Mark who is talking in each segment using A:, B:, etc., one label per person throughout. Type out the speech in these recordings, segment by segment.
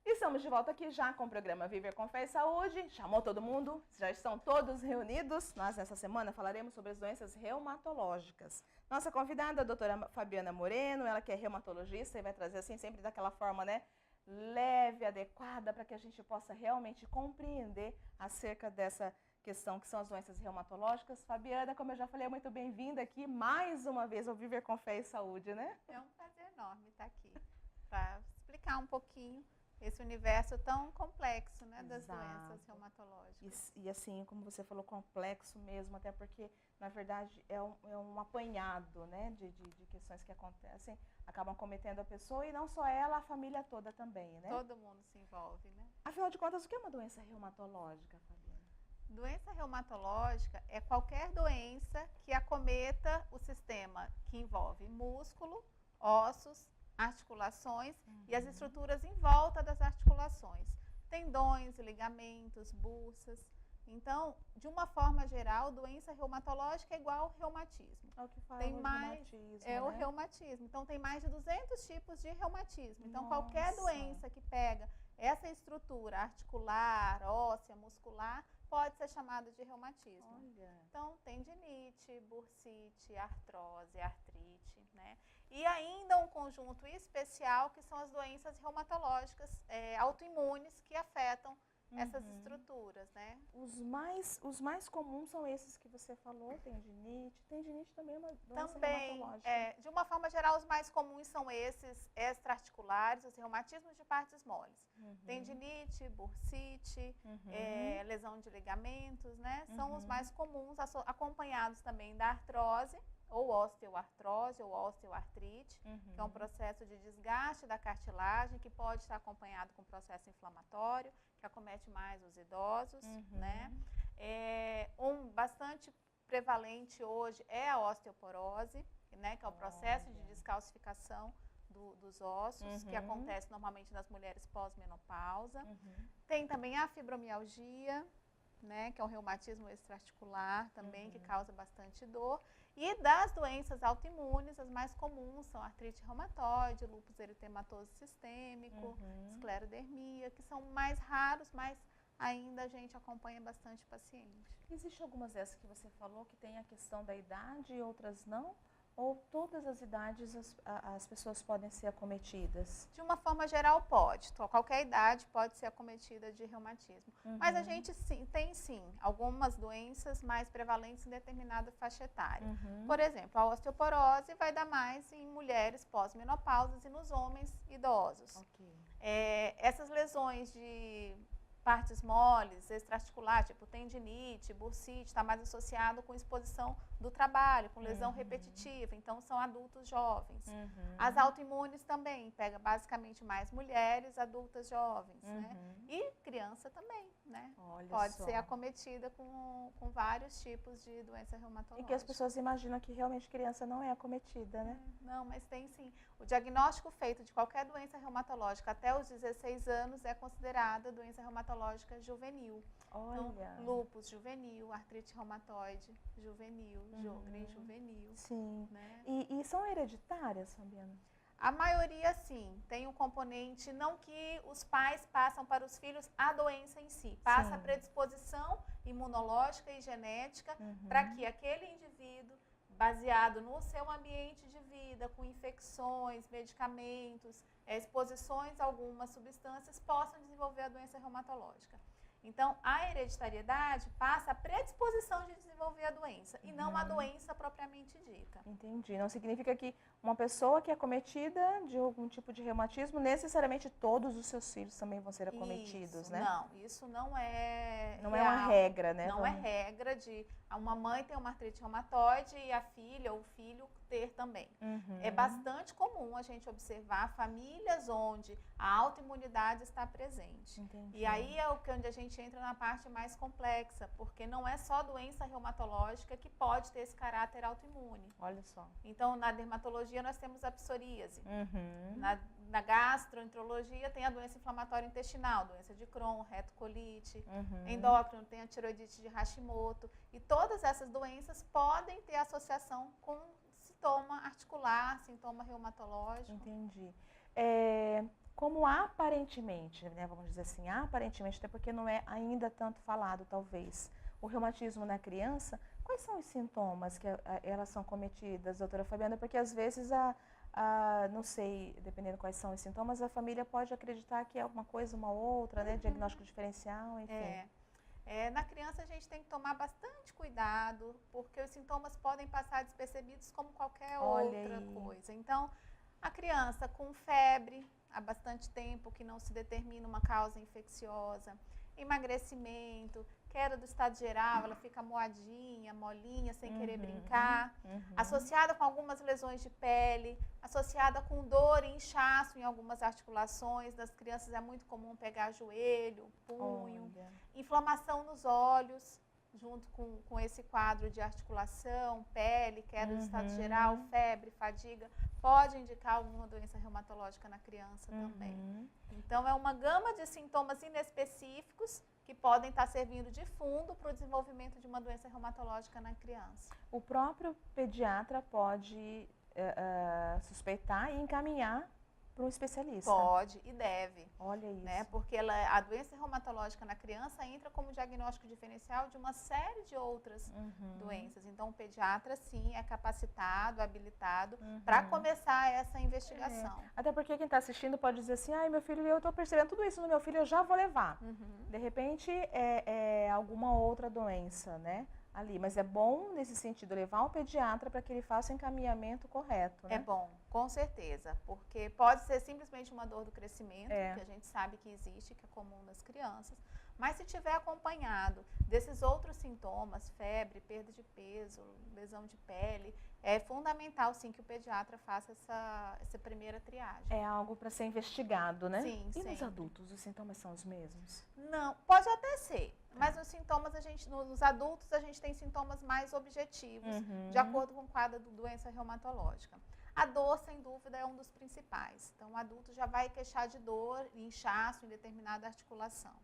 A: Estamos de volta aqui já com o programa Viver com Fé e Saúde. Chamou todo mundo? Já estão todos reunidos? Nós, nessa semana, falaremos sobre as doenças reumatológicas. Nossa convidada, a doutora Fabiana Moreno, ela que é reumatologista e vai trazer, assim, sempre daquela forma, né, leve, adequada, para que a gente possa realmente compreender acerca dessa questão que são as doenças reumatológicas. Fabiana, como eu já falei, é muito bem-vinda aqui mais uma vez ao Viver com Fé e Saúde, né?
B: É um prazer enorme estar aqui para explicar um pouquinho esse universo tão complexo, né, das doenças reumatológicas.
A: E assim, como você falou, complexo mesmo, até porque, na verdade, é um apanhado, né, de questões que acontecem, acabam cometendo a pessoa, e não só ela, a família toda também, né?
B: Todo mundo se envolve, né?
A: Afinal de contas, o que é uma doença reumatológica, Fabiana?
B: Doença reumatológica é qualquer doença que acometa o sistema que envolve músculo, ossos, articulações e as estruturas em volta das articulações. Tendões, ligamentos, bursas. Então, de uma forma geral, doença reumatológica é igual ao reumatismo.
A: É o que fala
B: Tem
A: o
B: mais,
A: reumatismo,
B: é
A: né?
B: o reumatismo. Então, tem mais de 200 tipos de reumatismo. Então,
A: Nossa.
B: qualquer doença que pega essa estrutura articular, óssea, muscular, pode ser chamada de reumatismo.
A: Olha.
B: Então, tendinite, bursite, artrose, artrite, né? E ainda um conjunto especial que são as doenças reumatológicas autoimunes que afetam essas estruturas, né?
A: Os mais comuns são esses que você falou, tendinite. Tendinite também é uma doença reumatológica.
B: De uma forma geral, os mais comuns são esses extra-articulares, os reumatismos de partes moles. Tendinite, bursite, lesão de ligamentos, né? São os mais comuns, acompanhados também da artrose, ou osteoartrose, ou osteoartrite, que é um processo de desgaste da cartilagem, que pode estar acompanhado com processo inflamatório, que acomete mais os idosos, né? Bastante prevalente hoje é a osteoporose, né, que é o processo de descalcificação dos ossos, que acontece normalmente nas mulheres pós-menopausa. Tem também a fibromialgia, né, que é um reumatismo extra-articular também, que causa bastante dor. E das doenças autoimunes, as mais comuns são artrite reumatoide, lúpus eritematoso sistêmico, esclerodermia, que são mais raros, mas ainda a gente acompanha bastante paciente.
A: Existe algumas dessas que você falou que tem a questão da idade e outras não? Ou todas as idades as pessoas podem ser acometidas?
B: De uma forma geral, pode. Qualquer idade pode ser acometida de reumatismo. Mas a gente tem sim algumas doenças mais prevalentes em determinada faixa etária. Por exemplo, a osteoporose vai dar mais em mulheres pós-menopausas e nos homens idosos. Essas lesões de partes moles, extra-articular, tipo tendinite, bursite, está mais associado com exposição do trabalho, com lesão repetitiva, então são adultos jovens. As autoimunes também, pega basicamente mais mulheres adultas jovens, né? E criança também, né? Pode ser acometida com vários tipos de doença reumatológica.
A: E que as pessoas imaginam que realmente criança não é acometida, né?
B: Não, mas tem sim. O diagnóstico feito de qualquer doença reumatológica até os 16 anos é considerada doença reumatológica juvenil.
A: Olha.
B: Então, lúpus juvenil, artrite reumatoide juvenil, Sjögren juvenil.
A: Sim.
B: Né?
A: E são hereditárias, Fabiana?
B: A maioria, sim, tem um componente, não que os pais passam para os filhos a doença em si, passa a predisposição imunológica e genética para que aquele indivíduo, baseado no seu ambiente de vida, com infecções, medicamentos, exposições a algumas substâncias, possam desenvolver a doença reumatológica. Então, a hereditariedade passa a predisposição de desenvolver a doença e não a doença propriamente dita.
A: Entendi. Não significa que uma pessoa que é acometida de algum tipo de reumatismo, necessariamente todos os seus filhos também vão ser acometidos, né?
B: Não, isso não é
A: Não
B: real.
A: É uma regra, né?
B: Não é regra de uma mãe ter uma artrite reumatoide e a filha ou o filho ter também. É bastante comum a gente observar famílias onde a autoimunidade está presente.
A: Entendi.
B: E aí é onde a gente entra na parte mais complexa, porque não é só doença reumatológica que pode ter esse caráter autoimune.
A: Olha só.
B: Então, na dermatologia nós temos a psoríase. Na gastroenterologia tem a doença inflamatória intestinal, doença de Crohn, retocolite. Endócrino tem a tiroidite de Hashimoto. E todas essas doenças podem ter associação com sintoma articular, sintoma reumatológico.
A: Entendi. Como aparentemente, né, vamos dizer assim, aparentemente, até porque não é ainda tanto falado, talvez, o reumatismo na criança, quais são os sintomas que elas são cometidas, doutora Fabiana? Porque às vezes não sei, dependendo quais são os sintomas, a família pode acreditar que é uma coisa, uma outra, né? Diagnóstico diferencial, enfim.
B: Na criança a gente tem que tomar bastante cuidado, porque os sintomas podem passar despercebidos como qualquer outra coisa. Então, a criança com febre há bastante tempo que não se determina uma causa infecciosa, emagrecimento, queda do estado geral, ela fica moadinha, molinha, sem querer brincar, associada com algumas lesões de pele, associada com dor e inchaço em algumas articulações. Das crianças é muito comum pegar joelho, punho, inflamação nos olhos, junto com esse quadro de articulação, pele, queda do estado geral, febre, fadiga, pode indicar alguma doença reumatológica na criança também. Então, é uma gama de sintomas inespecíficos que podem estar servindo de fundo para o desenvolvimento de uma doença reumatológica na criança.
A: O próprio pediatra pode suspeitar e encaminhar para um especialista?
B: Pode e deve.
A: Olha isso.
B: Né? Porque a doença reumatológica na criança entra como diagnóstico diferencial de uma série de outras doenças. Então, o pediatra, sim, é capacitado, habilitado para começar essa investigação.
A: Até porque quem está assistindo pode dizer assim, meu filho, eu estou percebendo tudo isso no meu filho, eu já vou levar. De repente, é alguma outra doença, né? Ali, mas é bom nesse sentido levar um pediatra para que ele faça o encaminhamento correto, né?
B: É bom, com certeza, porque pode ser simplesmente uma dor do crescimento, que a gente sabe que existe, que é comum nas crianças, mas se tiver acompanhado desses outros sintomas, febre, perda de peso, lesão de pele, é fundamental sim que o pediatra faça essa primeira triagem.
A: É algo para ser investigado, né?
B: Sim,
A: E
B: sim.
A: nos adultos, os sintomas são os mesmos?
B: Não, pode até ser, mas os sintomas, nos adultos, a gente tem sintomas mais objetivos, de acordo com o quadro da doença reumatológica. A dor, sem dúvida, é um dos principais. Então, o adulto já vai queixar de dor e inchaço em determinada articulação.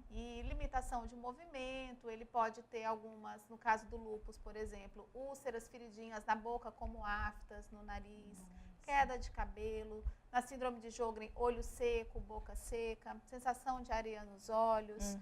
B: E limitação de movimento, ele pode ter algumas, no caso do lúpus, por exemplo, úlceras, feridinhas na boca, como aftas, no nariz, queda de cabelo. Na síndrome de Sjögren, olho seco, boca seca, sensação de areia nos olhos,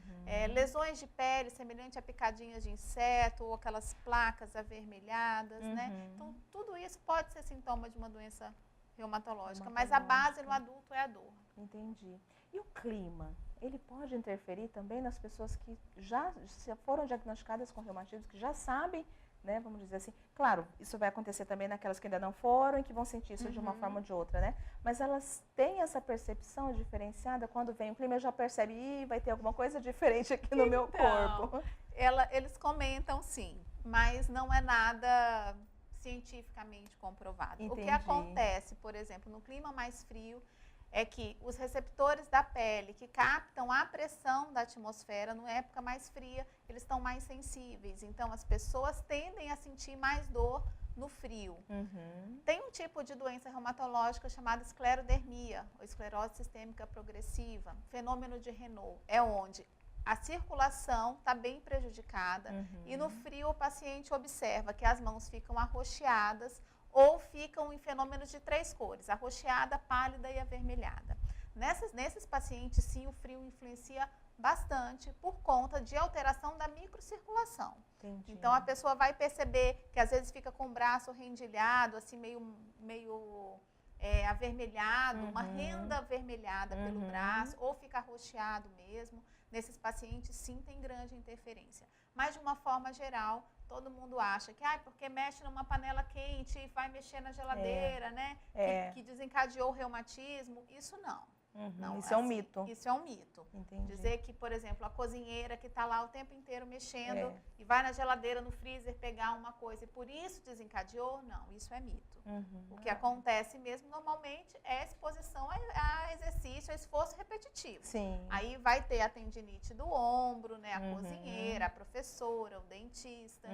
B: lesões de pele semelhante a picadinhas de inseto ou aquelas placas avermelhadas, né? Então, tudo isso pode ser sintoma de uma doença reumatológica, mas a base no adulto é a dor.
A: Entendi. E o clima? Ele pode interferir também nas pessoas que já foram diagnosticadas com reumatismo, que já sabem, né, vamos dizer assim, claro, isso vai acontecer também naquelas que ainda não foram e que vão sentir isso de uma forma ou de outra, né? Mas elas têm essa percepção diferenciada quando vem o clima, eu já percebe, vai ter alguma coisa diferente aqui no meu corpo.
B: Eles comentam sim, mas não é nada cientificamente comprovado.
A: Entendi.
B: O que acontece, por exemplo, no clima mais frio, é que os receptores da pele que captam a pressão da atmosfera, numa época mais fria, eles estão mais sensíveis. Então, as pessoas tendem a sentir mais dor no frio. Tem um tipo de doença reumatológica chamada esclerodermia, ou esclerose sistêmica progressiva, fenômeno de Renault. É onde a circulação está bem prejudicada e no frio o paciente observa que as mãos ficam arroxeadas ou ficam em fenômenos de 3 cores, arroxeada, pálida e avermelhada. Nesses pacientes, sim, o frio influencia bastante por conta de alteração da microcirculação.
A: Entendi.
B: Então, a pessoa vai perceber que às vezes fica com o braço rendilhado, assim, meio avermelhado, uma renda avermelhada pelo braço, ou fica arroxeado mesmo. Nesses pacientes, sim, tem grande interferência. Mas, de uma forma geral, todo mundo acha que, porque mexe numa panela quente e vai mexer na geladeira, né? Que desencadeou o reumatismo. Isso não. Não,
A: isso é um mito.
B: Isso é um mito.
A: Entendi.
B: Dizer que, por exemplo, a cozinheira que está lá o tempo inteiro mexendo e vai na geladeira, no freezer, pegar uma coisa e por isso desencadeou, não, isso é mito. O que acontece mesmo normalmente é exposição a exercício, a esforço repetitivo.
A: Sim.
B: Aí vai ter a tendinite do ombro, né, a cozinheira, a professora, o dentista,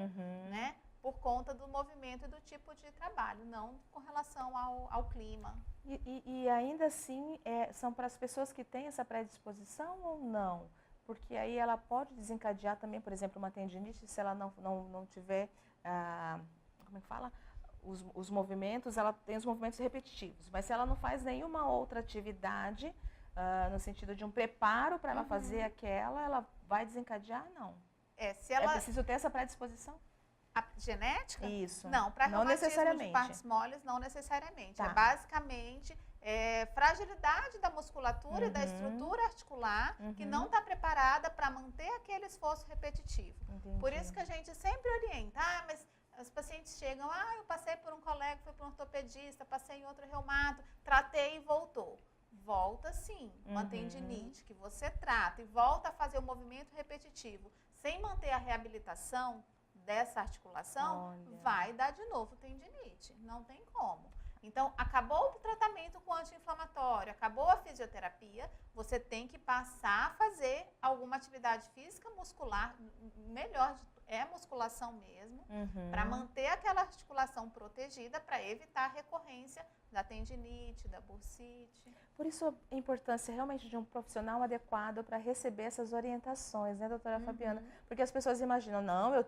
B: né? Por conta do movimento e do tipo de trabalho, não com relação ao clima.
A: E ainda assim, são para as pessoas que têm essa predisposição ou não? Porque aí ela pode desencadear também, por exemplo, uma tendinite, se ela não tiver, como é que fala? os movimentos, ela tem os movimentos repetitivos, mas se ela não faz nenhuma outra atividade, no sentido de um preparo para ela fazer aquela, ela vai desencadear? Não.
B: Se ela...
A: É preciso ter essa predisposição?
B: A genética?
A: Isso.
B: Não, para reumatismo
A: necessariamente.
B: de partes moles, não necessariamente.
A: Tá.
B: É basicamente fragilidade da musculatura e da estrutura articular que não está preparada para manter aquele esforço repetitivo.
A: Entendi.
B: Por isso que a gente sempre orienta. Mas os pacientes chegam, eu passei por um colega, fui para um ortopedista, passei em outro reumato, tratei e voltou. Volta sim, uma tendinite que você trata e volta a fazer o movimento repetitivo sem manter a reabilitação dessa articulação, vai dar de novo tendinite, não tem como. Então, acabou o tratamento com anti-inflamatório, acabou a fisioterapia, você tem que passar a fazer alguma atividade física muscular, melhor, musculação mesmo, para manter aquela articulação protegida, para evitar a recorrência da tendinite, da bursite.
A: Por isso a importância realmente de um profissional adequado para receber essas orientações, né, doutora Fabiana? Porque as pessoas imaginam,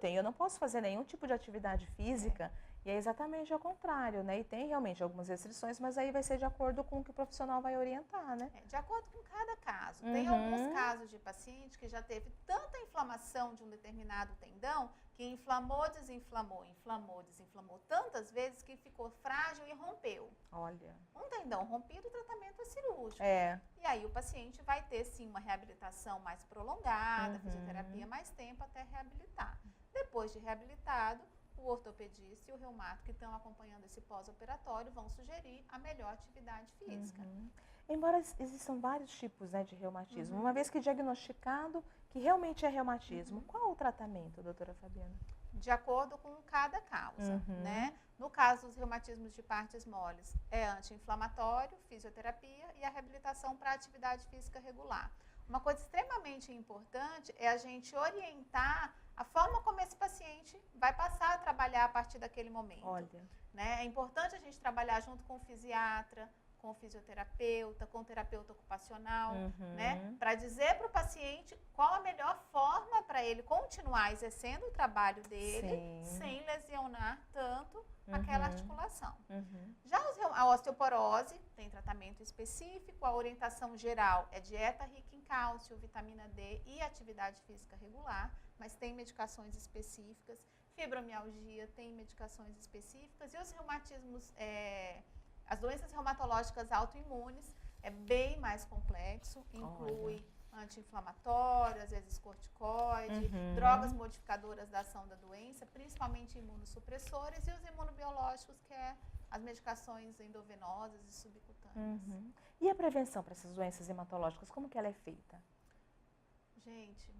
A: eu não posso fazer nenhum tipo de atividade física, e é exatamente ao contrário, né? E tem realmente algumas restrições, mas aí vai ser de acordo com o que o profissional vai orientar, né?
B: De acordo com cada caso. Tem alguns casos de paciente que já teve tanta inflamação de um determinado tendão que inflamou, desinflamou, inflamou, desinflamou tantas vezes que ficou frágil e rompeu.
A: Olha.
B: Um tendão rompido, o tratamento é cirúrgico. E aí o paciente vai ter sim uma reabilitação mais prolongada, fisioterapia mais tempo até reabilitar. Depois de reabilitado, o ortopedista e o reumato que estão acompanhando esse pós-operatório vão sugerir a melhor atividade física.
A: Embora existam vários tipos, né, de reumatismo, uma vez que diagnosticado que realmente é reumatismo, qual o tratamento, doutora Fabiana?
B: De acordo com cada causa, né? No caso dos reumatismos de partes moles, é anti-inflamatório, fisioterapia e a reabilitação para atividade física regular. Uma coisa extremamente importante é a gente orientar a forma como esse paciente vai passar a trabalhar a partir daquele momento.
A: Olha.
B: Né? É importante a gente trabalhar junto com o fisiatra, com o fisioterapeuta, com o terapeuta ocupacional, né? Para dizer para o paciente qual a melhor forma para ele continuar exercendo o trabalho dele sem lesionar tanto aquela articulação. Já a osteoporose tem tratamento específico, a orientação geral é dieta rica em cálcio, vitamina D e atividade física regular, mas tem medicações específicas. Fibromialgia tem medicações específicas e os reumatismos, as doenças reumatológicas autoimunes é bem mais complexo, inclui anti-inflamatório, às vezes corticoide, drogas modificadoras da ação da doença, principalmente imunossupressores e os imunobiológicos, que é as medicações endovenosas e subcutâneas.
A: E a prevenção para essas doenças hematológicas, como que ela é feita?
B: Gente,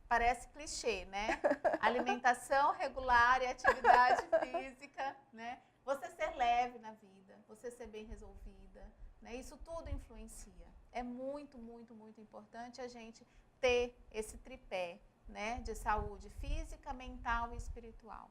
B: parece clichê, né? Alimentação regular e atividade física, né? Você ser leve na vida, você ser bem resolvida, né? Isso tudo influencia. É muito, muito, muito importante a gente ter esse tripé, né, de saúde física, mental e espiritual.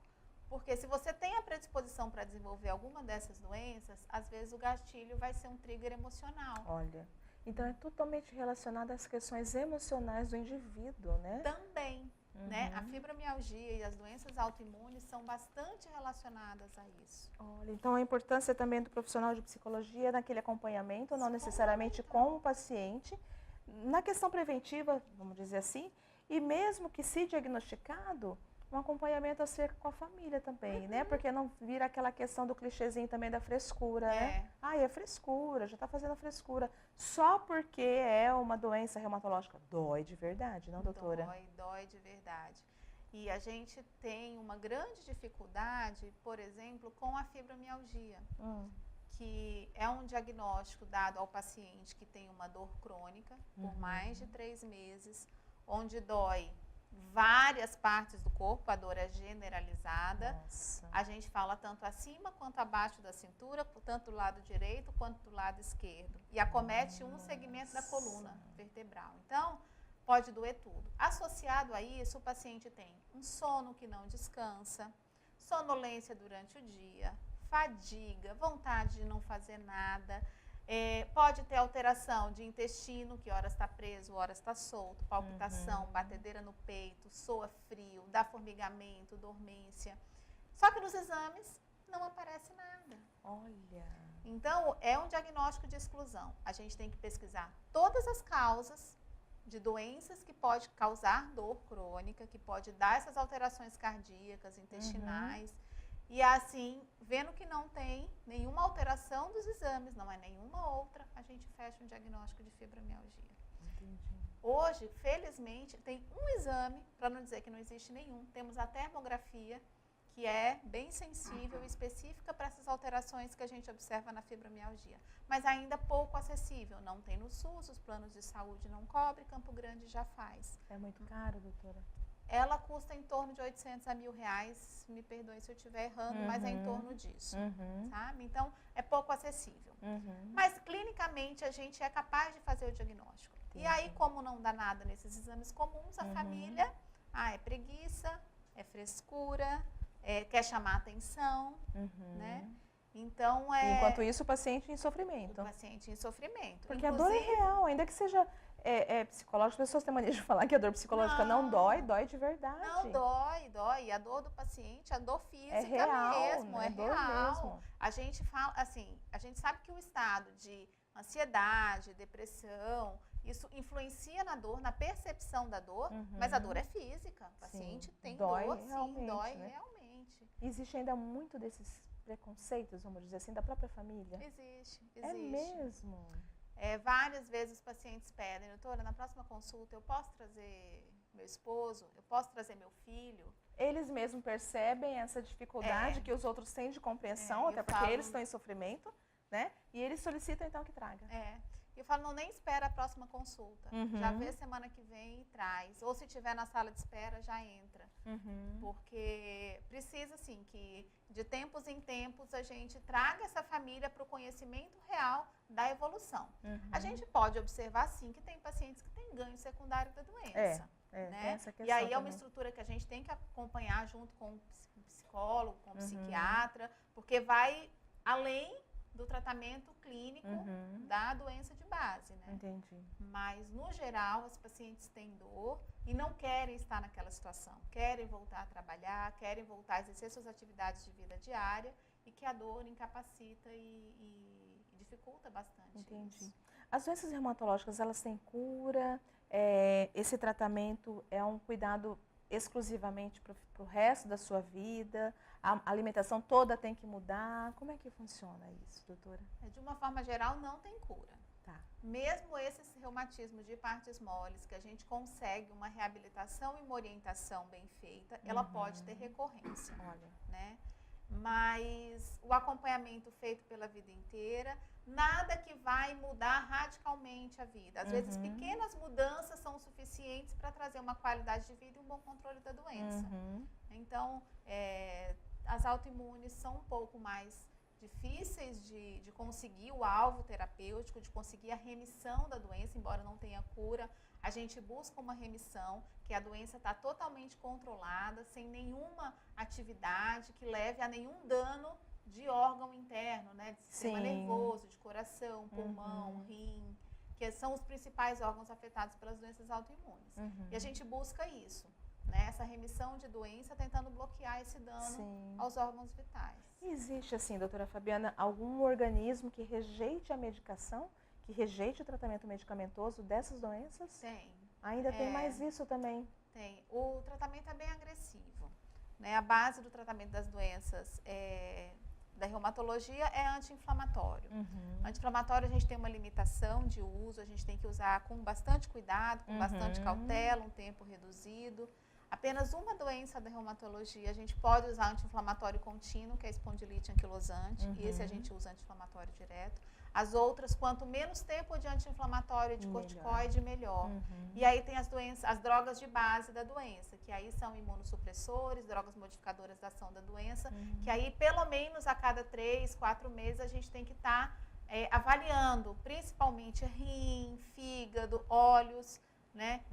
B: Porque se você tem a predisposição para desenvolver alguma dessas doenças, às vezes o gatilho vai ser um trigger emocional.
A: Olha, então é totalmente relacionado às questões emocionais do indivíduo, né?
B: Também. Né? A fibromialgia e as doenças autoimunes são bastante relacionadas a isso.
A: Olha, então a importância também do profissional de psicologia naquele acompanhamento, não necessariamente com o paciente, na questão preventiva, vamos dizer assim, e mesmo que se diagnosticado, um acompanhamento acerca com a família também, né? Porque não vira aquela questão do clichêzinho também da frescura, né? É frescura, já está fazendo a frescura. Só porque é uma doença reumatológica. Dói de verdade, não, doutora?
B: Dói de verdade. E a gente tem uma grande dificuldade, por exemplo, com a fibromialgia, que é um diagnóstico dado ao paciente que tem uma dor crônica por mais de 3 meses, onde dói várias partes do corpo, a dor é generalizada.
A: Nossa.
B: A gente fala tanto acima quanto abaixo da cintura, tanto do lado direito quanto do lado esquerdo. E acomete um segmento da coluna vertebral. Então, pode doer tudo. Associado a isso, o paciente tem um sono que não descansa, sonolência durante o dia, fadiga, vontade de não fazer nada. Pode ter alteração de intestino, que horas está preso, horas está solto, palpitação, batedeira no peito, soa frio, dá formigamento, dormência. Só que nos exames não aparece nada.
A: Olha.
B: Então, é um diagnóstico de exclusão. A gente tem que pesquisar todas as causas de doenças que pode causar dor crônica, que pode dar essas alterações cardíacas, intestinais. E assim, vendo que não tem nenhuma alteração dos exames, não é nenhuma outra, a gente fecha um diagnóstico de fibromialgia.
A: Entendi.
B: Hoje, felizmente, tem um exame, para não dizer que não existe nenhum, temos a termografia, que é bem sensível e específica para essas alterações que a gente observa na fibromialgia. Mas ainda pouco acessível, não tem no SUS, os planos de saúde não cobrem, Campo Grande já faz.
A: É muito caro, doutora?
B: Ela custa em torno de 800 a R$1.000, me perdoem se eu estiver errando, mas é em torno disso, sabe? Então, é pouco acessível. Mas, clinicamente, a gente é capaz de fazer o diagnóstico. E aí, como não dá nada nesses exames comuns, a família, é preguiça, é frescura, quer chamar atenção, né? Então,
A: enquanto isso, o paciente em sofrimento.
B: O paciente em sofrimento.
A: Porque a dor é real, ainda que seja psicológica. As pessoas têm mania de falar que a dor psicológica não dói, dói de verdade.
B: Não, dói. A dor do paciente, a dor física
A: real,
B: mesmo,
A: né?
B: é
A: Dor
B: real.
A: mesmo.
B: A gente fala, assim, a gente sabe que o estado de ansiedade, depressão, isso influencia na dor, na percepção da dor, mas a dor é física. O paciente tem dor, sim, dói realmente.
A: Existe ainda muito desses preconceitos, vamos dizer assim, da própria família?
B: Existe.
A: É mesmo?
B: Várias vezes os pacientes pedem, doutora, na próxima consulta eu posso trazer meu esposo, eu posso trazer meu filho?
A: Eles mesmos percebem essa dificuldade que os outros têm de compreensão, até porque eles estão em sofrimento, né? E eles solicitam então que traga.
B: Eu falo, não, nem espera a próxima consulta. Já vê semana que vem e traz. Ou se tiver na sala de espera, já entra. Porque precisa, assim, que de tempos em tempos a gente traga essa família para o conhecimento real da evolução. A gente pode observar, sim, que tem pacientes que têm ganho secundário da doença. Né?
A: Essa questão
B: e aí é uma
A: também.
B: estrutura que a gente tem que acompanhar junto com o psicólogo, com o psiquiatra, porque vai além do tratamento clínico da doença de base, né?
A: Entendi.
B: Mas, no geral, os pacientes têm dor e não querem estar naquela situação. Querem voltar a trabalhar, querem voltar a exercer suas atividades de vida diária e que a dor incapacita e dificulta bastante.
A: Entendi.
B: Isso.
A: As doenças reumatológicas, elas têm cura? Esse tratamento é um cuidado exclusivamente para o resto da sua vida? A alimentação toda tem que mudar? Como é que funciona isso, doutora?
B: De uma forma geral, não tem cura.
A: Tá.
B: Mesmo esses reumatismos de partes moles, que a gente consegue uma reabilitação e uma orientação bem feita, ela pode ter recorrência.
A: Olha.
B: Né? Mas o acompanhamento feito pela vida inteira, nada que vai mudar radicalmente a vida. Às vezes, pequenas mudanças são suficientes para trazer uma qualidade de vida e um bom controle da doença. Então, as autoimunes são um pouco mais difíceis de conseguir o alvo terapêutico, de conseguir a remissão da doença, embora não tenha cura. A gente busca uma remissão, que a doença está totalmente controlada, sem nenhuma atividade que leve a nenhum dano de órgão interno, né? De sistema nervoso, de coração, pulmão, rim, que são os principais órgãos afetados pelas doenças autoimunes. E a gente busca isso, né? Essa remissão de doença, tentando bloquear esse dano aos órgãos vitais.
A: Existe, assim, doutora Fabiana, algum organismo que rejeite a medicação, que rejeite o tratamento medicamentoso dessas doenças?
B: Tem.
A: Ainda tem mais isso também?
B: Tem. O tratamento é bem agressivo, né? A base do tratamento das doenças da reumatologia é anti-inflamatório. Anti-inflamatório a gente tem uma limitação de uso, a gente tem que usar com bastante cuidado, com bastante cautela, um tempo reduzido. Apenas uma doença da reumatologia a gente pode usar anti-inflamatório contínuo, que é a espondilite anquilosante, e esse a gente usa anti-inflamatório direto. As outras, quanto menos tempo de anti-inflamatório e de corticoide, melhor. E aí tem as drogas de base da doença, que aí são imunossupressores, drogas modificadoras da ação da doença, que aí pelo menos a cada 3, 4 meses a gente tem que estar avaliando, principalmente rim, fígado, olhos, né?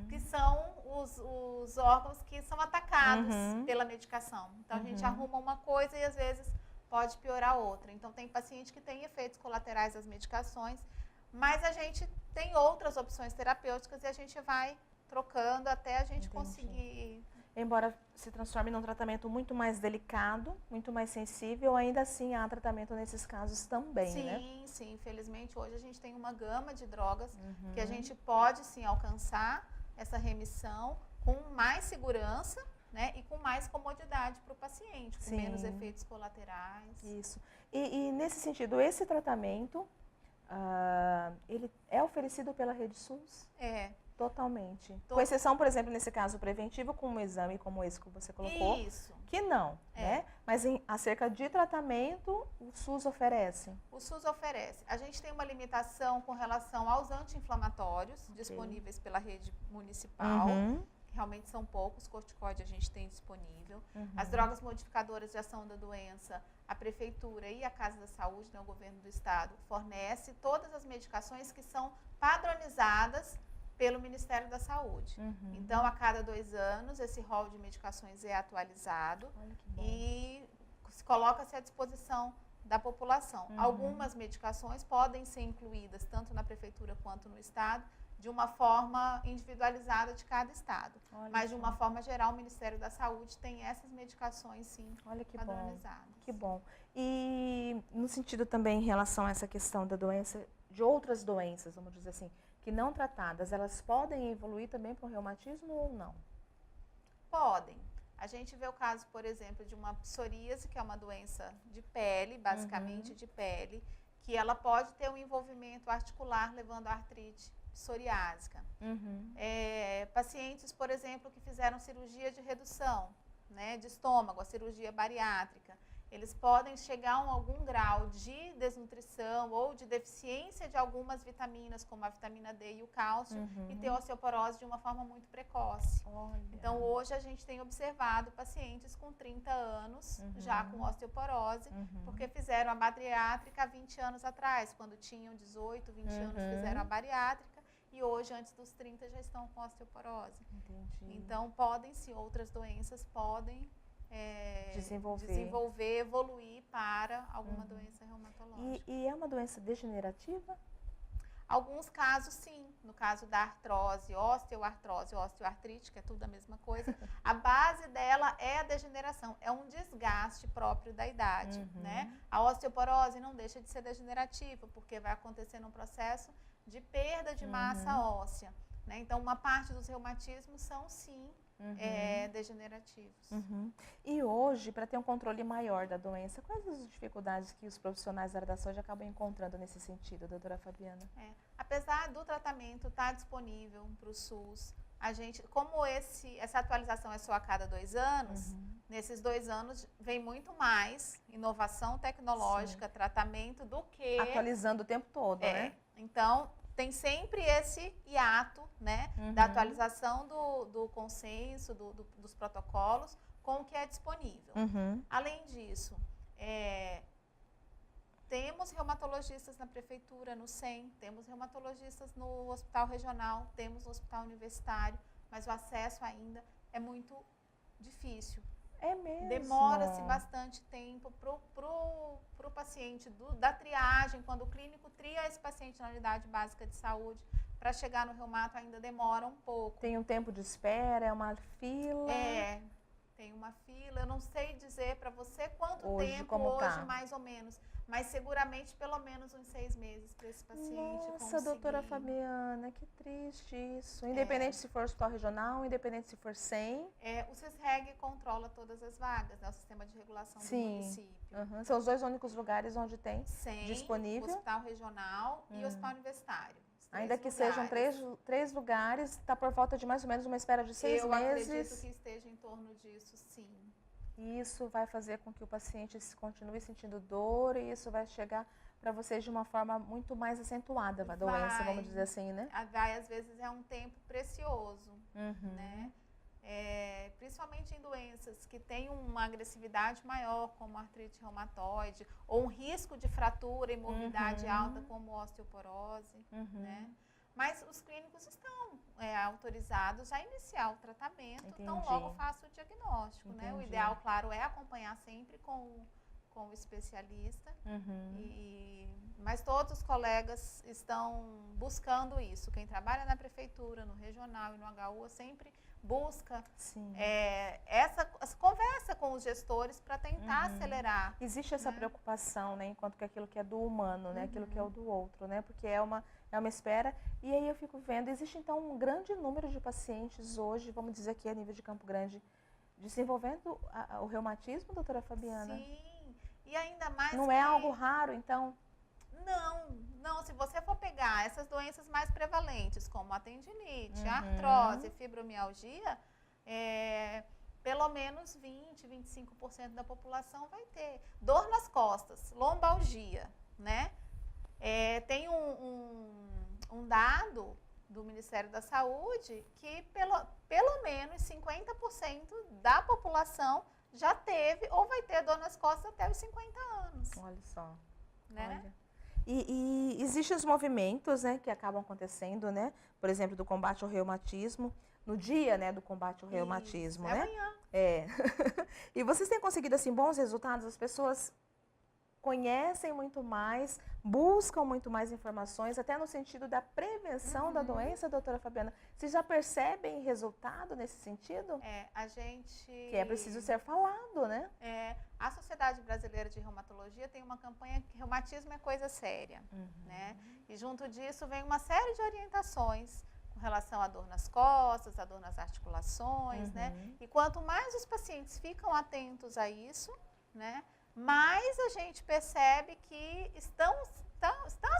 B: Que são os órgãos que são atacados pela medicação. Então a gente arruma uma coisa e às vezes pode piorar outra. Então, tem paciente que tem efeitos colaterais das medicações, mas a gente tem outras opções terapêuticas e a gente vai trocando até a gente conseguir
A: embora se transforme num tratamento muito mais delicado, muito mais sensível, ainda assim há tratamento nesses casos também, né?
B: Sim, sim. Infelizmente, hoje a gente tem uma gama de drogas que a gente pode, sim, alcançar essa remissão com mais segurança, né? E com mais comodidade para o paciente, com menos efeitos colaterais.
A: Isso. E nesse sentido, esse tratamento, ele é oferecido pela Rede SUS?
B: É.
A: Totalmente. Com exceção, por exemplo, nesse caso preventivo, com um exame como esse que você colocou.
B: Isso.
A: Que não, né? Mas acerca de tratamento, o SUS oferece?
B: O SUS oferece. A gente tem uma limitação com relação aos anti-inflamatórios disponíveis pela rede municipal. Realmente são poucos, corticoide a gente tem disponível. As drogas modificadoras de ação da doença, a prefeitura e a Casa da Saúde, né, o governo do estado, fornece todas as medicações que são padronizadas pelo Ministério da Saúde. Então, a cada 2 anos, esse rol de medicações é atualizado e coloca-se à disposição da população. Algumas medicações podem ser incluídas tanto na prefeitura quanto no estado, de uma forma individualizada de cada estado. Mas, de uma forma geral, o Ministério da Saúde tem essas medicações, sim, padronizadas.
A: Que bom. E no sentido também em relação a essa questão da doença, de outras doenças, vamos dizer assim, que não tratadas, elas podem evoluir também para o reumatismo ou não?
B: Podem. A gente vê o caso, por exemplo, de uma psoríase, que é uma doença de pele, basicamente de pele, que ela pode ter um envolvimento articular levando à artrite psoriásica. Pacientes, por exemplo, que fizeram cirurgia de redução, né, de estômago, a cirurgia bariátrica, eles podem chegar a algum grau de desnutrição ou de deficiência de algumas vitaminas, como a vitamina D e o cálcio, e ter osteoporose de uma forma muito precoce. Então, hoje a gente tem observado pacientes com 30 anos já com osteoporose, porque fizeram a bariátrica há 20 anos atrás, quando tinham 18, 20 anos, fizeram a bariátrica, e hoje, antes dos 30, já estão com osteoporose. Então, podem, sim, outras doenças podem desenvolver, evoluir para alguma doença reumatológica.
A: E é uma doença degenerativa?
B: Alguns casos, sim. No caso da artrose, osteoartrite, que é tudo a mesma coisa, a base dela é a degeneração, é um desgaste próprio da idade, né? A osteoporose não deixa de ser degenerativa, porque vai acontecer num processo de perda de massa óssea, né? Então, uma parte dos reumatismos são, sim, degenerativos.
A: E hoje, para ter um controle maior da doença, quais as dificuldades que os profissionais da área da saúde acabam encontrando nesse sentido, doutora Fabiana?
B: Apesar do tratamento estar disponível para o SUS, a gente, como essa atualização é só a cada 2 anos, nesses 2 anos vem muito mais inovação tecnológica, tratamento do que...
A: Atualizando o tempo todo, né?
B: Então, tem sempre esse hiato, né, da atualização do consenso, dos protocolos, com o que é disponível. Além disso, temos reumatologistas na prefeitura, no SEM, temos reumatologistas no hospital regional, temos no hospital universitário, mas o acesso ainda é muito difícil.
A: É mesmo?
B: Demora-se bastante tempo para o paciente da triagem, quando o clínico tria esse paciente na unidade básica de saúde, para chegar no reumato ainda demora um pouco.
A: Tem um tempo de espera, é uma fila?
B: Tem uma fila. Eu não sei dizer para você quanto tempo
A: hoje,
B: mais ou menos, mas seguramente pelo menos uns 6 meses para esse paciente conseguir.
A: Nossa, doutora Fabiana, que triste isso. Independente se for hospital regional, independente se for SEM.
B: O CISREG controla todas as vagas, né? O Sistema de Regulação do Município.
A: São os 2 únicos lugares onde tem
B: SEM,
A: disponível.
B: Hospital Regional e Hospital Universitário.
A: Ainda que sejam 3 lugares, está por volta de mais ou menos uma espera de 6 meses.
B: Eu acredito que esteja em torno disso, sim.
A: E isso vai fazer com que o paciente continue sentindo dor e isso vai chegar para vocês de uma forma muito mais acentuada, a doença, vamos dizer assim, né?
B: Às vezes é um tempo precioso, né? Principalmente em doenças que têm uma agressividade maior, como artrite reumatoide, ou um risco de fratura e morbidade alta, como osteoporose, né? Mas os clínicos estão autorizados a iniciar o tratamento, então logo faço o diagnóstico, né? O ideal, claro, é acompanhar sempre com com o especialista, mas todos os colegas estão buscando isso. Quem trabalha na prefeitura, no regional e no HU sempre busca essa conversa com os gestores para tentar acelerar.
A: Existe essa preocupação, né, enquanto que aquilo que é do humano, né, aquilo que é o do outro, né, porque é uma espera. E aí eu fico vendo, existe então um grande número de pacientes hoje, vamos dizer aqui a nível de Campo Grande, desenvolvendo o reumatismo, doutora Fabiana?
B: Sim, e ainda mais
A: não é algo raro, então?
B: Não, se você for pegar essas doenças mais prevalentes, como a tendinite, a artrose, fibromialgia, pelo menos 20-25% da população vai ter. Dor nas costas, lombalgia, né? Tem um dado do Ministério da Saúde que pelo menos 50% da população já teve ou vai ter dor nas costas até os 50 anos.
A: Olha só.
B: Né?
A: Olha. E existem os movimentos, né, que acabam acontecendo, né? Por exemplo, do combate ao reumatismo, no dia, né, do combate ao reumatismo, né?
B: Amanhã.
A: E vocês têm conseguido, assim, bons resultados? As pessoas conhecem muito mais, buscam muito mais informações, até no sentido da prevenção da doença, doutora Fabiana. Vocês já percebem resultado nesse sentido?
B: A gente...
A: Que é preciso ser falado, né?
B: A Sociedade Brasileira de Reumatologia tem uma campanha que reumatismo é coisa séria, né? E junto disso vem uma série de orientações com relação à dor nas costas, à dor nas articulações, né? E quanto mais os pacientes ficam atentos a isso, né? Mas a gente percebe que estão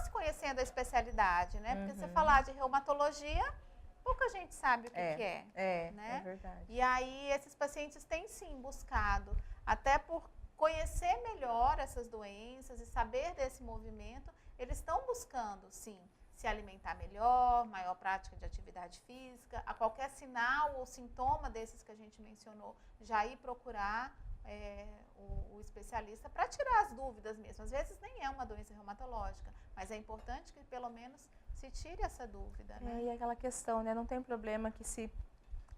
B: se conhecendo a especialidade, né? Porque se você falar de reumatologia, pouca gente sabe o que é. Né?
A: É verdade.
B: E aí esses pacientes têm sim buscado, até por conhecer melhor essas doenças e saber desse movimento, eles estão buscando sim se alimentar melhor, maior prática de atividade física, a qualquer sinal ou sintoma desses que a gente mencionou, já ir procurar o especialista para tirar as dúvidas mesmo. Às vezes nem é uma doença reumatológica, mas é importante que pelo menos se tire essa dúvida. Né?
A: E aquela questão, né? Não tem problema que se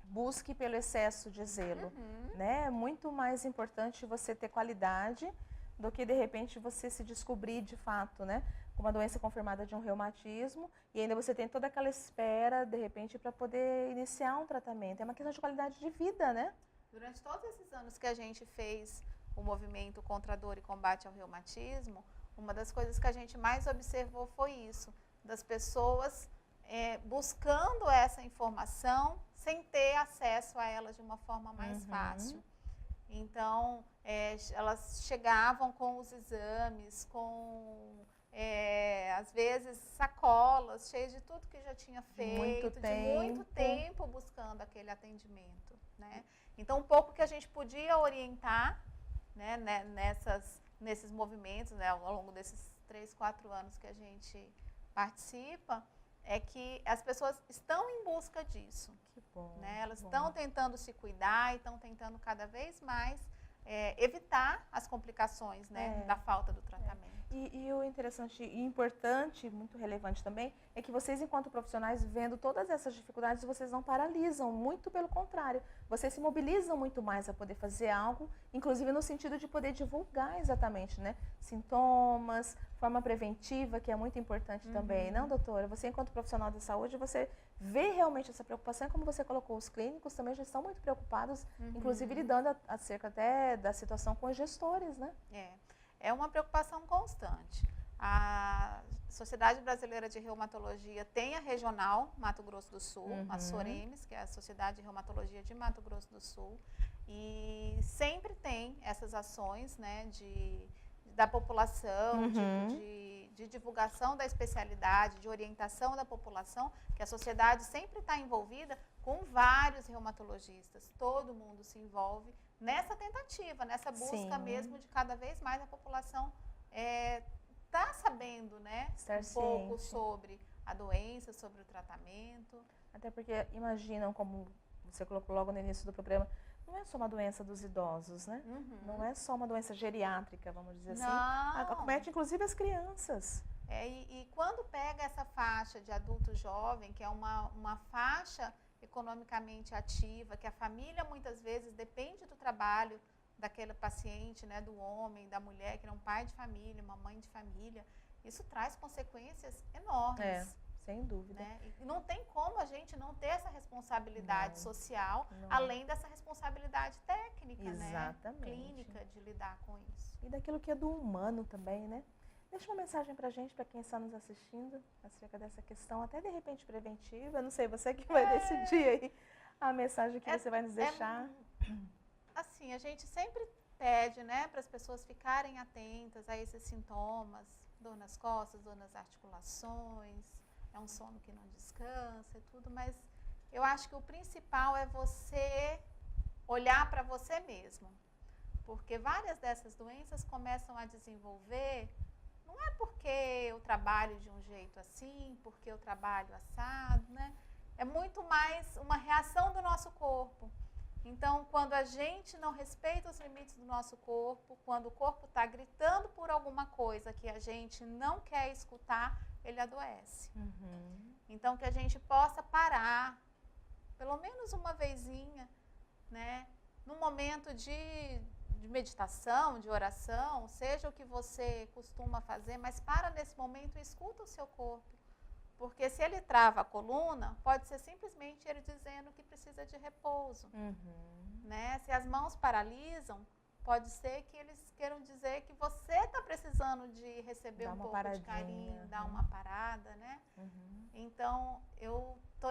A: busque pelo excesso de zelo. Né? É muito mais importante você ter qualidade do que, de repente, você se descobrir de fato, né? Com uma doença confirmada de um reumatismo e ainda você tem toda aquela espera, de repente, para poder iniciar um tratamento. É uma questão de qualidade de vida, né?
B: Durante todos esses anos que a gente fez o movimento contra a dor e combate ao reumatismo, uma das coisas que a gente mais observou foi isso, das pessoas buscando essa informação sem ter acesso a ela de uma forma mais fácil. Então, elas chegavam com os exames, com, às vezes, sacolas cheias de tudo que já tinha feito, de muito tempo buscando aquele atendimento, né? Então, um pouco que a gente podia orientar, né, nesses movimentos, né, ao longo desses 3, 4 anos que a gente participa, é que as pessoas estão em busca disso.
A: Que bom.
B: Né? Elas estão tentando se cuidar e estão tentando cada vez mais evitar as complicações, né, da falta do tratamento.
A: E o interessante e importante, muito relevante também, é que vocês, enquanto profissionais, vendo todas essas dificuldades, vocês não paralisam, muito pelo contrário. Vocês se mobilizam muito mais a poder fazer algo, inclusive no sentido de poder divulgar exatamente, né? Sintomas, forma preventiva, que é muito importante também. Não, doutora? Você, enquanto profissional de saúde, você vê realmente essa preocupação, e como você colocou, os clínicos também já estão muito preocupados, inclusive lidando acerca até da situação com os gestores, né?
B: É uma preocupação constante. A Sociedade Brasileira de Reumatologia tem a regional Mato Grosso do Sul, a SOREMES, que é a Sociedade de Reumatologia de Mato Grosso do Sul, e sempre tem essas ações, né, da população, de divulgação da especialidade, de orientação da população, que a sociedade sempre está envolvida com vários reumatologistas. Todo mundo se envolve nessa tentativa, nessa busca mesmo de cada vez mais a população tá sabendo, né, um pouco sobre a doença, sobre o tratamento.
A: Até porque imaginam, como você colocou logo no início do programa, não é só uma doença dos idosos, né? Não é só uma doença geriátrica, vamos dizer assim. Acomete inclusive as crianças.
B: E quando pega essa faixa de adulto jovem, que é uma faixa economicamente ativa, que a família muitas vezes depende do trabalho daquele paciente, né, do homem, da mulher, que é um pai de família, uma mãe de família, isso traz consequências enormes.
A: Sem dúvida.
B: Né? E não tem como a gente não ter essa responsabilidade social,
A: não.
B: além dessa responsabilidade técnica,
A: exatamente,
B: né? Clínica, de lidar com isso.
A: E daquilo que é do humano também, né? Deixa uma mensagem pra gente, para quem está nos assistindo, acerca dessa questão, até de repente preventiva. Não sei, você que vai decidir aí a mensagem que você vai nos deixar.
B: Assim, a gente sempre pede, né, para as pessoas ficarem atentas a esses sintomas, dor nas costas, dor nas articulações, é um sono que não descansa e tudo, mas eu acho que o principal é você olhar para você mesmo, porque várias dessas doenças começam a desenvolver, não é porque eu trabalho de um jeito assim, porque eu trabalho assado, né? É muito mais uma reação do nosso corpo. Então, quando a gente não respeita os limites do nosso corpo, quando o corpo está gritando por alguma coisa que a gente não quer escutar, ele adoece. Então, que a gente possa parar, pelo menos uma vezinha, né? Num momento de meditação, de oração, seja o que você costuma fazer, mas para nesse momento e escuta o seu corpo. Porque se ele trava a coluna, pode ser simplesmente ele dizendo que precisa de repouso. Né? Se as mãos paralisam, pode ser que eles queiram dizer que você está precisando de receber um pouco de carinho, dar uma parada, né? Então, eu tô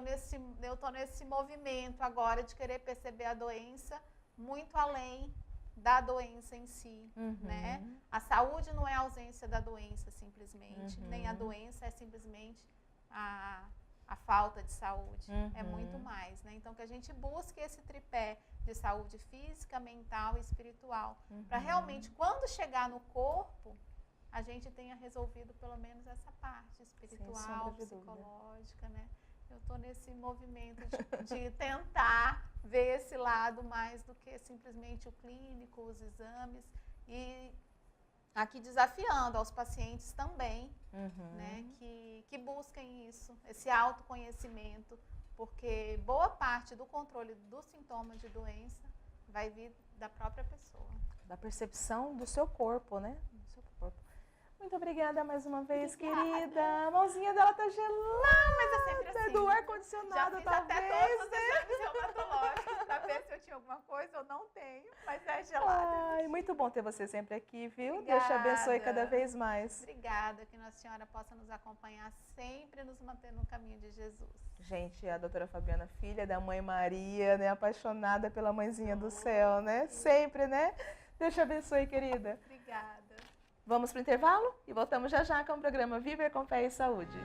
B: nesse movimento agora de querer perceber a doença muito além da doença em si, né? A saúde não é a ausência da doença simplesmente, nem a doença é simplesmente a falta de saúde, é muito mais, né? Então, que a gente busque esse tripé de saúde física, mental e espiritual, para realmente, quando chegar no corpo, a gente tenha resolvido pelo menos essa parte espiritual, psicológica, né? Eu estou nesse movimento de tentar ver esse lado mais do que simplesmente o clínico, os exames, e aqui desafiando aos pacientes também, né, que busquem isso, esse autoconhecimento, porque boa parte do controle dos sintomas de doença vai vir da própria pessoa. Da percepção do seu corpo, né? Do seu corpo. Muito obrigada mais uma vez, querida. A mãozinha dela tá gelada. Mas é sempre assim. Do ar-condicionado, talvez. Já fiz até todos os exames reumatológicos para ver se eu tinha alguma coisa. Eu não tenho, mas é gelada. Ai, muito bom ter você sempre aqui, viu? Obrigada. Deus te abençoe cada vez mais. Obrigada. Que Nossa Senhora possa nos acompanhar sempre, nos manter no caminho de Jesus. Gente, a doutora Fabiana, filha da mãe Maria, né? Apaixonada pela mãezinha do céu, né? Sempre, né? Deus te abençoe, querida. Obrigada. Vamos para o intervalo e voltamos já já com o programa Viver com Fé e Saúde.